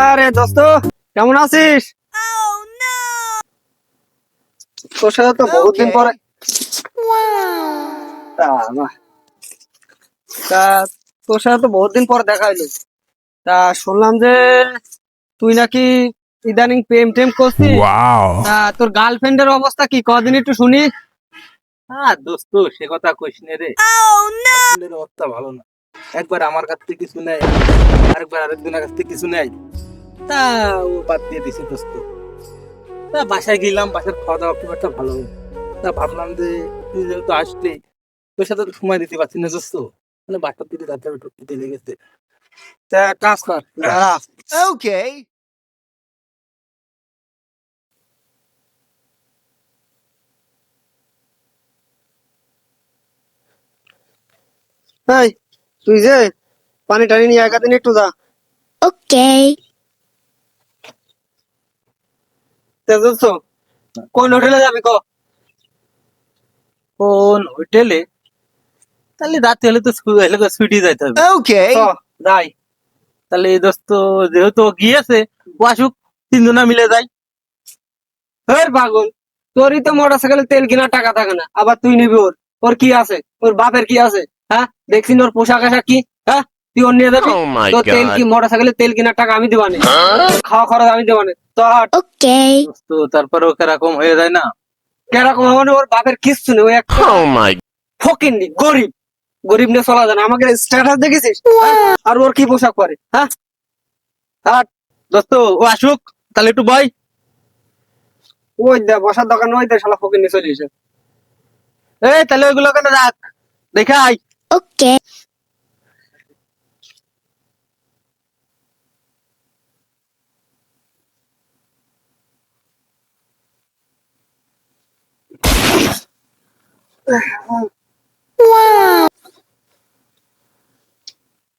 আরে দোস্ত, কেমন আছিস? তোর সাথে তো বহুত দিন পরে তা বাহ, তা তোর সাথে তো বহুত দিন পরে দেখা হইলো। তা শুনলাম যে তুই নাকি ইদানিং প্রেম টেম করছিস। Wow. তা তোর গার্লফ্রেন্ডের অবস্থা কি, কদিন একটু শুনি। দোস্ত সে কথা কইস নে রে। গার্লফ্রেন্ডের অবস্থা ভালো না। একবার আমার কাছ থেকে কিছু নেয়, আরেকবার আরেকজনের কাছ থেকে কিছু নেয়। তা ও বাদ দিয়ে দিছে দোস্ত। তা বাসায় গেলাম, বাসার খাওয়া দাওয়া খুব একটা ভালো হয়নি। তা ভাবলাম যে তুই যেহেতু আসলি, তোর সাথে তো সময় দিতে পারছি না দোস্ত। মানে বাসার দিকে যাতে একটু দিতে লেগেছে। তা এক কাজ কর, দাঁড়া। Okay. এই, তুই যে পানি টানি নিয়ে একা দিন একটু যা। Okay. তা দোস্ত, কোন হোটেলে যাবি ক? কোন হোটেলে? তাহলে রাতে হলে তো সুইটি যাইতে হবে। Okay. চ, যাই। তাহলে এই দোস্ত যেহেতু ও গিয়েছে, ও আসুক, তিনজনা মিলে যাই। হের পাগল, তোরই তো মোটরসাইকেলে তেল কেনার টাকা থাকে না, আবার তুই নিবি ওর? ওর কি আছে? ওর বাপের কি আছে? হ্যাঁ, দেখছিস ওর পোশাক আশাক কি? হ্যাঁ, তুই ওর নিয়ে যাবি? Oh my তোর তেল God. কি, মোটরসাইকেলে তেল কেনার টাকা আমি দিবানে, তোর খাওয়া খরচ আমি দিবানে। তো হাট। Okay. দোস্ত তারপরে ওকে এরকম হয়ে যায় না। কেরকম হবে না, ওর বাপের কিচ্ছু নেই, ওই একটা Oh my. ফকিন্নি, গরিব। গরিব নিয়ে চলা যায় না। আমাকে স্ট্যাটাস দেখেছিস? হ্যাঁ? আর ওর কি পোশাক পরে? হ্যাঁ, হাট। দোস্ত ও আসুক, তাহলে একটু বয়। ওই দে বসার দোকান, ওই দে শালা ফকিন্নি চলে এসে। এই তাহলে ওইগুলো কেন রাখ, দেখাই। Okay.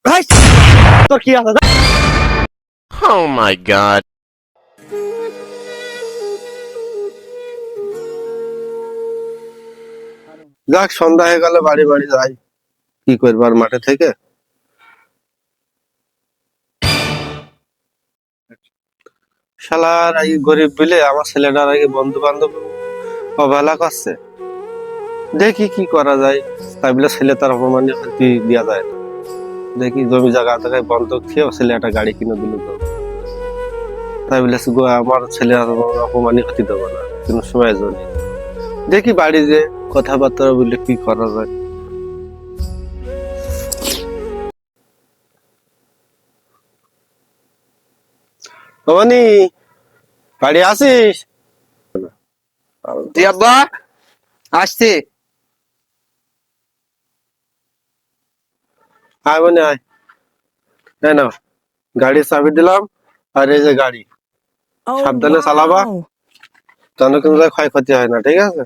ভাই, তোর কি আছে? Oh my God. যাক, সন্ধ্যা হয়ে গেল, বাড়ি বাড়ি যাই। কি করবার মাঠে থেকে। শালার এই গরিব বিলে আমার ছেলেটার আগে বন্ধু বান্ধব অবহেলা করছে। দেখি কি করা যায়। তাই বলে ছেলে তার অপমান্য ক্ষতি দেওয়া যায় না। দেখি জমি জায়গা থেকে বন্ধক খেয়ে ছেলে একটা গাড়ি কিনে দিল তো। তাই বলে আমার ছেলে অপমানি ক্ষতি দেবো না কোনো সময় জন্য। দেখি বাড়ি যে কথাবার্তা বললে কি করা যায়। অমানি, বাড়ি আসিস? তুই আব্বা আসছে? আয় মনে আয়। তাই না, গাড়ির চাবি দিলাম। আর এই যে গাড়ি, সাবধানে চালাবা, যেন কোনো জায়গায় ক্ষয়ক্ষতি হয় না, ঠিক আছে?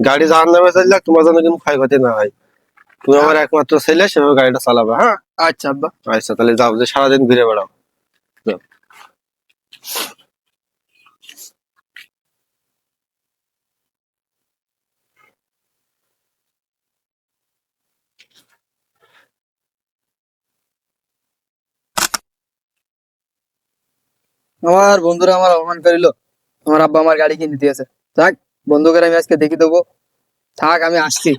গাড়ি জাহান নামে চললে তোমার জন্য কোনো ক্ষয়ক্ষতি না হয়। তুমি আমার একমাত্র ছেলে, সেভাবে গাড়িটা চালাবা, হ্যাঁ? আচ্ছা আব্বা। আচ্ছা, তাহলে যাও, যে সারাদিন ঘুরে বেড়াও। যাও। আমার বন্ধুরা আমার অপমান করিল, আমার আব্বা আমার গাড়ি কিনে দিয়েছে। থাক, বন্ধুকে আমি আজকে দেখি দেবো। থাক, আমি আসছি।